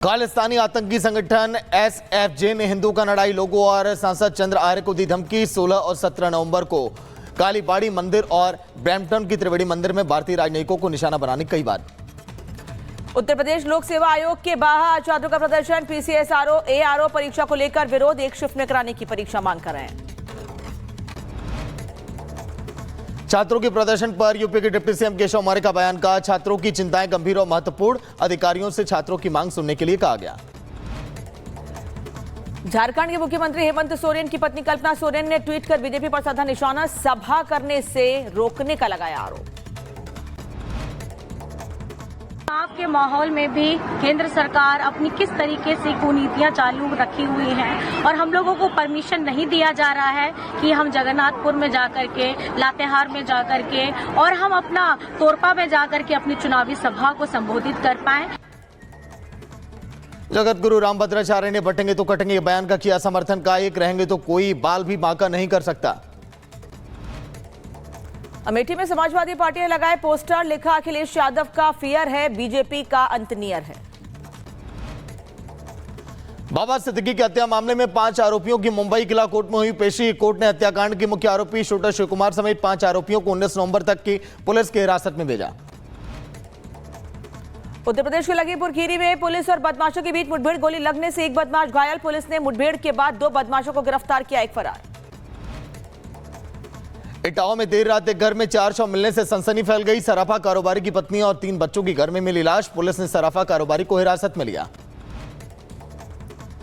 खालिस्तानी आतंकी संगठन एसएफजे ने हिंदू का लड़ाई लोगों और सांसद चंद्र आर्य को दी धमकी। 16 और 17 नवंबर को कालीबाड़ी मंदिर और ब्रैम्पटन की त्रिवेणी मंदिर में भारतीय राजनयिकों को निशाना बनाने की कई बार। उत्तर प्रदेश लोक सेवा आयोग के बाहर छात्रों का प्रदर्शन। पीसीएसआरओ एआरओ परीक्षा को लेकर विरोध, एक शिफ्ट में कराने की परीक्षा मांग कर रहे हैं। छात्रों के प्रदर्शन पर यूपी के डिप्टी सीएम केशव मौर्य का बयान। कहा, छात्रों की चिंताएं गंभीर और महत्वपूर्ण, अधिकारियों से छात्रों की मांग सुनने के लिए कहा गया। झारखंड के मुख्यमंत्री हेमंत सोरेन की पत्नी कल्पना सोरेन ने ट्वीट कर बीजेपी पर साधा निशाना, सभा करने से रोकने का लगाया आरोप। आपके माहौल में भी केंद्र सरकार अपनी किस तरीके से कुनीतियां चालू रखी हुई हैं और हम लोगों को परमिशन नहीं दिया जा रहा है कि हम जगन्नाथपुर में जाकर के, लातेहार में जाकर के और हम अपना तोरपा में जाकर के अपनी चुनावी सभा को संबोधित कर पाएं। जगत गुरु रामभद्राचार्य ने बटेंगे तो कटेंगे के बयान का किया समर्थन। का एक रहेंगे तो कोई बाल भी बांका नहीं कर सकता। अमेठी में समाजवादी पार्टी ने लगाए पोस्टर, लिखा अखिलेश यादव का फियर है, बीजेपी का अंत नियर है। बाबा सिद्दीकी की हत्या मामले में 5 आरोपियों की मुंबई किला कोर्ट में हुई पेशी। कोर्ट ने हत्याकांड के मुख्य आरोपी शूटर शिवकुमार समेत 5 आरोपियों को 19 नवंबर तक की पुलिस की हिरासत में भेजा। उत्तर प्रदेश के लखीमपुर खीरी में पुलिस और बदमाशों के बीच मुठभेड़, गोली लगने से एक बदमाश घायल। पुलिस ने मुठभेड़ के बाद 2 बदमाशों को गिरफ्तार किया, एक फरार। इटावा में देर रात एक घर में 4 शव मिलने से सनसनी फैल गई। सराफा कारोबारी की पत्नी और 3 बच्चों की घर में मिली लाश। पुलिस ने सराफा कारोबारी को हिरासत में लिया।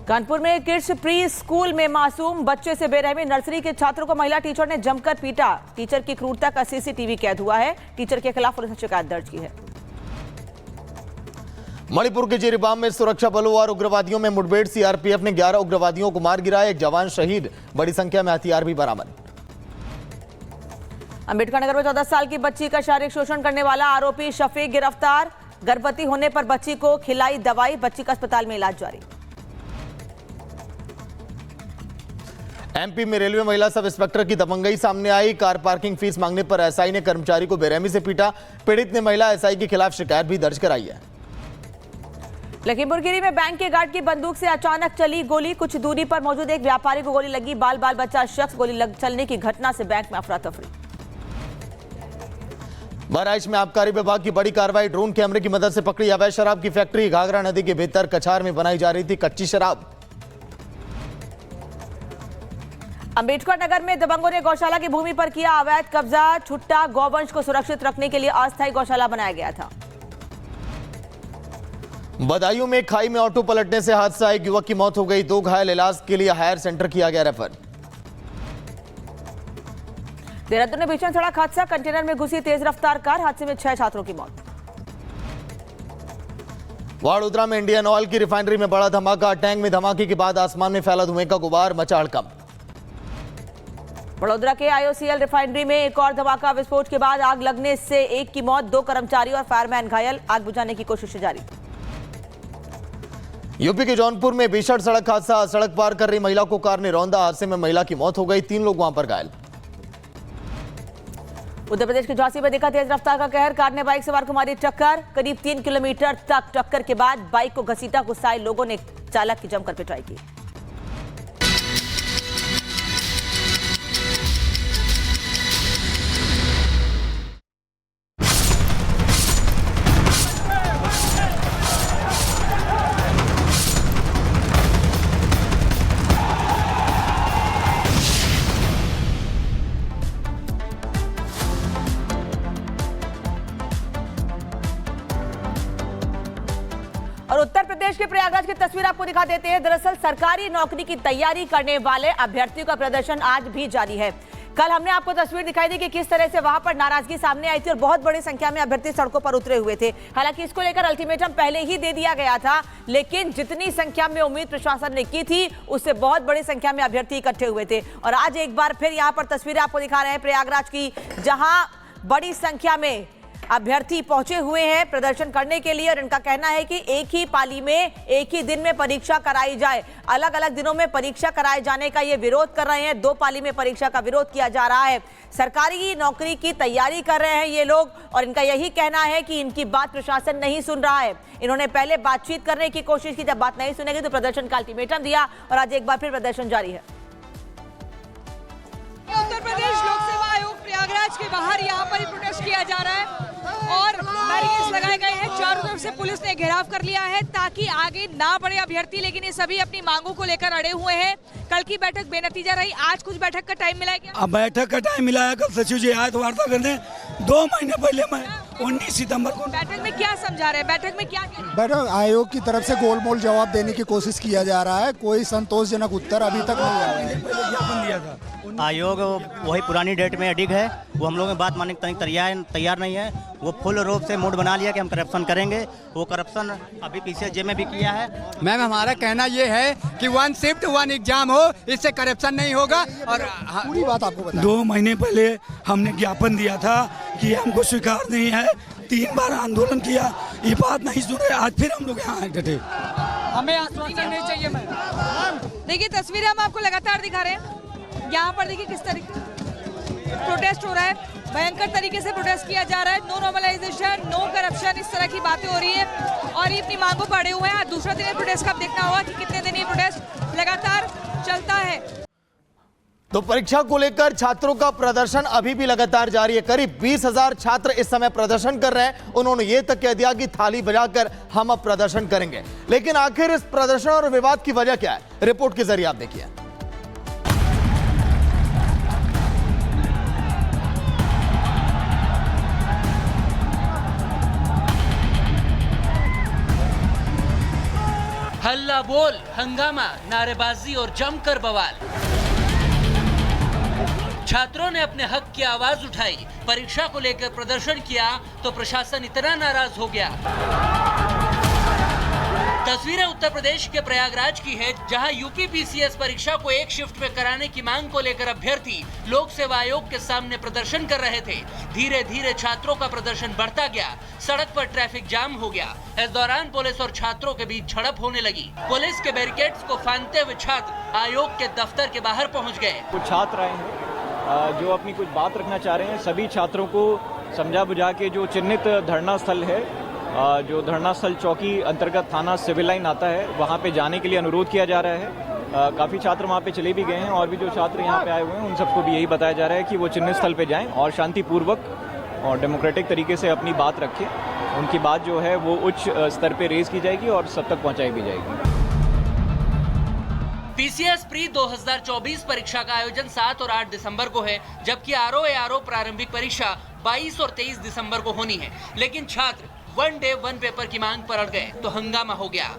कानपुर में किड्स प्री स्कूल में मासूम बच्चे से बेरहमी, नर्सरी के छात्रों को महिला टीचर ने जमकर पीटा। टीचर की क्रूरता का सीसीटीवी कैद हुआ है। टीचर के खिलाफ पुलिस ने शिकायत दर्ज की है। मणिपुर के जिरीबाम में सुरक्षा बलों और उग्रवादियों में मुठभेड़। सीआरपीएफ ने 11 उग्रवादियों को मार गिराया, एक जवान शहीद, बड़ी संख्या में हथियार भी बरामद। अंबेडकर नगर में 14 साल की बच्ची का शारीरिक शोषण करने वाला आरोपी शफीक गिरफ्तार। गर्भवती होने पर बच्ची को खिलाई दवाई, बच्ची का अस्पताल में इलाज जारी। एमपी में रेलवे महिला सब इंस्पेक्टर की दबंगई सामने आई। कार पार्किंग फीस मांगने पर एसआई ने कर्मचारी को बेरहमी से पीटा। पीड़ित ने महिला एसआई के खिलाफ शिकायत भी दर्ज कराई है। लखीमपुर खीरी में बैंक के गार्ड की बंदूक से अचानक चली गोली। कुछ दूरी पर मौजूद एक व्यापारी को गोली लगी। बाल बच्चा शख्स, गोली चलने की घटना से बैंक में अफरा तफरी। बहराइच में आबकारी विभाग की बड़ी कार्रवाई। ड्रोन कैमरे की मदद से पकड़ी अवैध शराब की फैक्ट्री। घाघरा नदी के भीतर कछार में बनाई जा रही थी कच्ची शराब। अंबेडकर नगर में दबंगों ने गौशाला की भूमि पर किया अवैध कब्जा। छुट्टा गौवंश को सुरक्षित रखने के लिए अस्थायी गौशाला बनाया गया था। बदायूं में खाई में ऑटो पलटने से हादसा, एक युवक की मौत हो गई, 2 घायल, इलाज के लिए हायर सेंटर किया गया रेफर। देहरादून में भीषण सड़क हादसा, कंटेनर में घुसी तेज रफ्तार कार, हादसे में 6 छात्रों की मौत। वडोदरा में इंडियन ऑयल की रिफाइनरी में बड़ा धमाका। टैंक में धमाके के बाद आसमान में फैला धुएं का गुबार, मचा हड़कंप। वडोदरा के आईओसीएल रिफाइनरी में एक और धमाका, विस्फोट के बाद आग लगने से एक की मौत, 2 कर्मचारी और फायरमैन घायल। आग बुझाने की कोशिश जारी। यूपी के जौनपुर में भीषण सड़क हादसा, सड़क पार कर रही महिला को कार ने रौंदा, हादसे में महिला की मौत हो गई, 3 लोग वहां पर घायल। उत्तर प्रदेश के झांसी में दिखा तेज रफ्तार का कहर, कार ने बाइक सवार को मारी टक्कर। करीब 3 किलोमीटर तक टक्कर के बाद बाइक को घसीटा, गुस्साए लोगों ने चालक की जमकर पिटाई की। और उत्तर प्रदेश के प्रयागराज की तस्वीर आपको दिखा देते हैं। दरअसल सरकारी नौकरी की तैयारी करने वाले अभ्यर्थियों का प्रदर्शन आज भी जारी है। कल हमने आपको तस्वीर दिखाई दी कि किस तरह से वहां पर नाराजगी सामने आई थी और बहुत बड़ी संख्या में अभ्यर्थी सड़कों पर उतरे हुए थे। हालांकि इसको लेकर अल्टीमेटम पहले ही दे दिया गया था, लेकिन जितनी संख्या में उम्मीद प्रशासन ने की थी उससे बहुत बड़ी संख्या में अभ्यर्थी इकट्ठे हुए थे। और आज एक बार फिर यहाँ पर तस्वीरें आपको दिखा रहे हैं प्रयागराज की, जहां बड़ी संख्या में अभ्यर्थी पहुंचे हुए हैं प्रदर्शन करने के लिए और इनका कहना है कि एक ही पाली में एक ही दिन में परीक्षा कराई जाए। अलग अलग दिनों में परीक्षा कराए जाने का ये विरोध कर रहे हैं। 2 पाली में परीक्षा का विरोध किया जा रहा है। सरकारी नौकरी की तैयारी कर रहे हैं ये लोग और इनका यही कहना है कि इनकी बात प्रशासन नहीं सुन रहा है। इन्होंने पहले बातचीत करने की कोशिश की, जब बात नहीं सुनेगी तो प्रदर्शन का अल्टीमेटम दिया और आज एक बार फिर प्रदर्शन जारी है। उत्तर प्रदेश लोक सेवा आयोग प्रयागराज के बाहर यहाँ पर ही प्रोटेस्ट किया जा रहा है और बैरिकेड्स लगाए गए हैं। चारों तरफ से पुलिस ने घेराव कर लिया है ताकि आगे ना बढ़े अभ्यर्थी, लेकिन ये सभी अपनी मांगों को लेकर अड़े हुए हैं। कल की बैठक बेनतीजा रही, आज कुछ बैठक का टाइम मिला है क्या? अब बैठक का टाइम मिला है, कल सचिव जी आए तो वार्ता करने। 2 महीने पहले मैं 19 सितंबर को बैठक में क्या समझा रहे हैं, बैठक में क्या कह रहे हैं? बैठक आयोग की तरफ से गोलमोल जवाब देने की कोशिश किया जा रहा है, कोई संतोषजनक उत्तर अभी तक नहीं आया है। ज्ञापन दिया था। आयोग वही पुरानी डेट में अडिग है, वो हम लोगों की बात मानने के तैयार नहीं है। वो फुल रूप से मूड बना लिया कि हम करप्शन करेंगे। वो करप्शन अभी पीसीएसजे में भी किया है। मैम हमारा कहना ये है कि 1 शिफ्ट 1 एग्जाम हो, इससे करप्शन नहीं होगा। और पूरी बात आपको बता 2 महीने पहले हमने ज्ञापन दिया था कि हमको स्वीकार नहीं है। 3 बार आंदोलन किया, ये बात नहीं सुने। आज फिर हम लोग यहाँ डटे। हमें आश्वासन नहीं चाहिए मैम। देखिए तस्वीरें हम आपको लगातार दिखा रहे हैं। यहाँ पर देखिए किस तरीके प्रोटेस्ट हो रहा है, भयंकर तरीके से प्रोटेस्ट किया जा रहा है। नो नॉर्मलाइजेशन, नो करप्शन, इस तरह की बातें हो रही है और ये अपनी मांगों पर अड़े हुए हैं। दूसरा दिन प्रोटेस्ट का देखना होगा कि कितने दिन ये प्रोटेस्ट लगातार चलता है। तो परीक्षा को लेकर छात्रों का प्रदर्शन अभी भी लगातार जारी है। करीब 20,000 छात्र इस समय प्रदर्शन कर रहे हैं। उन्होंने ये तक कह दिया कि थाली बजाकर हम अब प्रदर्शन करेंगे। लेकिन आखिर इस प्रदर्शन और विवाद की वजह क्या है, रिपोर्ट के जरिए आप देखिए। हल्ला बोल, हंगामा, नारेबाजी और जमकर बवाल। छात्रों ने अपने हक की आवाज उठाई, परीक्षा को लेकर प्रदर्शन किया तो प्रशासन इतना नाराज हो गया। तस्वीरें उत्तर प्रदेश के प्रयागराज की है, जहां यूपी पीसीएस परीक्षा को एक शिफ्ट में कराने की मांग को लेकर अभ्यर्थी लोक सेवा आयोग के सामने प्रदर्शन कर रहे थे। धीरे धीरे छात्रों का प्रदर्शन बढ़ता गया, सड़क पर ट्रैफिक जाम हो गया। इस दौरान पुलिस और छात्रों के बीच झड़प होने लगी। पुलिस के बैरिकेड्स को फांदते हुए छात्र आयोग के दफ्तर के बाहर पहुंच गए। कुछ छात्र आए हैं जो अपनी कुछ बात रखना चाह रहे हैं। सभी छात्रों को समझा बुझा के जो चिन्हित धरना स्थल है, जो धरना स्थल चौकी अंतर्गत थाना सिविल लाइन आता है, वहाँ पे जाने के लिए अनुरोध किया जा रहा है। काफ़ी छात्र वहाँ पे चले भी गए हैं और भी जो छात्र यहाँ पे आए हुए हैं उन सबको भी यही बताया जा रहा है कि वो चिन्हित स्थल पे जाएं और शांतिपूर्वक और डेमोक्रेटिक तरीके से अपनी बात रखें। उनकी बात जो है वो उच्च स्तर पे रेज की जाएगी और सब तक पहुँचाई भी जाएगी। पीसीएस प्री 2024 परीक्षा का आयोजन 7 और 8 दिसंबर को है, जबकि आरओ प्रारंभिक परीक्षा 22 और 23 दिसंबर को होनी है। लेकिन छात्र 1 डे 1 पेपर की मांग पर अड़ गए तो हंगामा हो गया।